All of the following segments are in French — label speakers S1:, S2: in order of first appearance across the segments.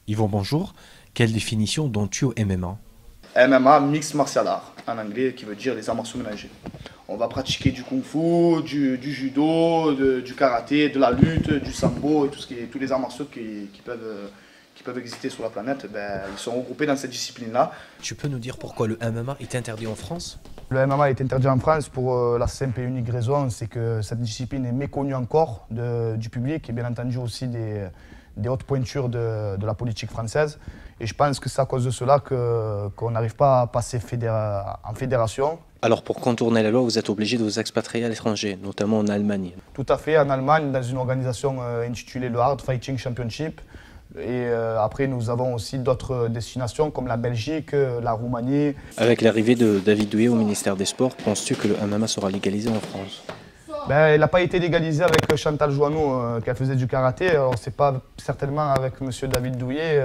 S1: Yvon, bonjour. Quelle définition donnes-tu au MMA?
S2: MMA, Mixed Martial Art, en anglais, qui veut dire les arts martiaux mélangés. On va pratiquer du kung-fu, du judo, du karaté, de la lutte, du sambo et tous les arts martiaux qui peuvent exister sur la planète. Ils sont regroupés dans cette discipline-là.
S1: Tu peux nous dire pourquoi le MMA est interdit en France?
S2: Le MMA est interdit en France pour la simple et unique raison, c'est que cette discipline est méconnue encore du public et bien entendu aussi des hautes pointures de la politique française. Et je pense que c'est à cause de cela qu'on n'arrive pas à passer en fédération.
S1: Alors pour contourner la loi, vous êtes obligé de vous expatrier à l'étranger, notamment en Allemagne.
S2: Tout à fait, en Allemagne, dans une organisation intitulée le Hard Fighting Championship. Et après, nous avons aussi d'autres destinations comme la Belgique, la Roumanie.
S1: Avec l'arrivée de David Douillet au ministère des Sports, penses-tu que le MMA sera légalisé en France?
S2: Il n'a pas été légalisé avec Chantal Joanneau, qui faisait du karaté. Alors, c'est pas certainement avec M. David Douillet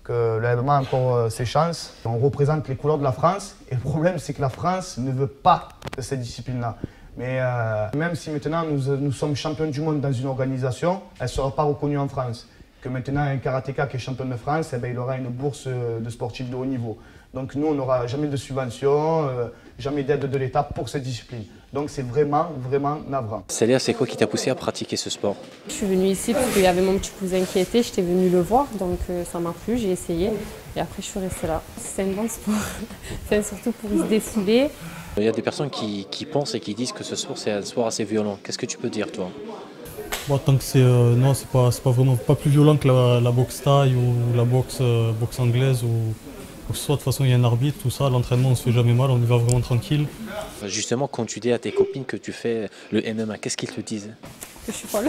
S2: que le MMA a encore ses chances. On représente les couleurs de la France. Et le problème, c'est que la France ne veut pas de cette discipline-là. Mais même si maintenant nous sommes champions du monde dans une organisation, elle ne sera pas reconnue en France. Que maintenant un karatéka qui est champion de France, il aura une bourse de sportif de haut niveau. Donc nous, on n'aura jamais de subvention, jamais d'aide de l'État pour cette discipline. Donc c'est vraiment, vraiment navrant.
S1: Célia, c'est quoi qui t'a poussé à pratiquer ce sport?
S3: Je suis venue ici parce qu'il y avait mon petit cousin qui était, j'étais venue le voir, donc ça m'a plu, j'ai essayé et après je suis restée là. C'est un bon sport, c'est surtout pour se défouler.
S1: Il y a des personnes qui pensent et qui disent que ce sport c'est un sport assez violent. Qu'est-ce que tu peux dire toi?
S4: Bon, tant que c'est non, c'est pas vraiment pas plus violent que la boxe thaï ou la boxe anglaise ou quoi que ce soit. De toute façon, il y a un arbitre, tout ça. L'entraînement, on se fait jamais mal, on y va vraiment tranquille.
S1: Justement, quand tu dis à tes copines que tu fais le MMA, qu'est-ce qu'ils te disent?
S3: Que je suis folle.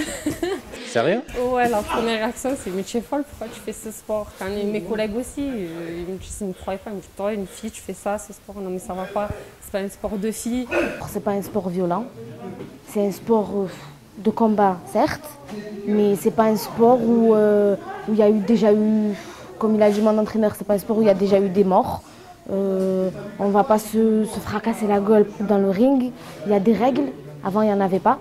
S1: Sérieux?
S3: Ouais, la première réaction c'est mais tu es folle, pourquoi tu fais ce sport? Quand mes collègues aussi, ils me croyaient pas, ils me disent toi une fille tu fais ça, ce sport, non mais ça va pas, c'est pas un sport de fille.
S5: C'est pas un sport violent, c'est un sport de combat certes, mais c'est pas un sport où il y a déjà eu, comme il a dit mon entraîneur, c'est pas un sport où il y a déjà eu des morts. On va pas se fracasser la gueule dans le ring, il y a des règles, avant il n'y en avait pas.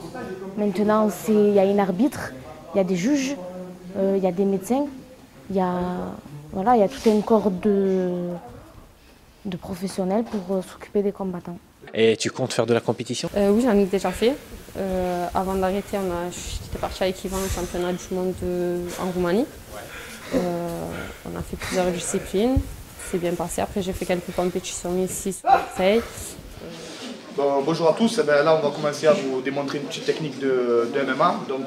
S5: Maintenant il y a un arbitre, il y a des juges, il y a des médecins, il y a tout un corps de professionnels pour s'occuper des combattants.
S1: Et tu comptes faire de la compétition?
S3: Oui, j'en ai déjà fait. Avant d'arrêter, j'étais partie avec Yvan au championnat du monde en Roumanie. On a fait plusieurs disciplines, c'est bien passé. Après, j'ai fait quelques compétitions ici sur Marseille.
S2: Bonjour à tous, là on va commencer à vous démontrer une petite technique de MMA, donc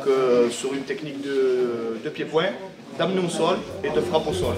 S2: sur une technique de pied-point, d'amener au sol et de frappe au sol.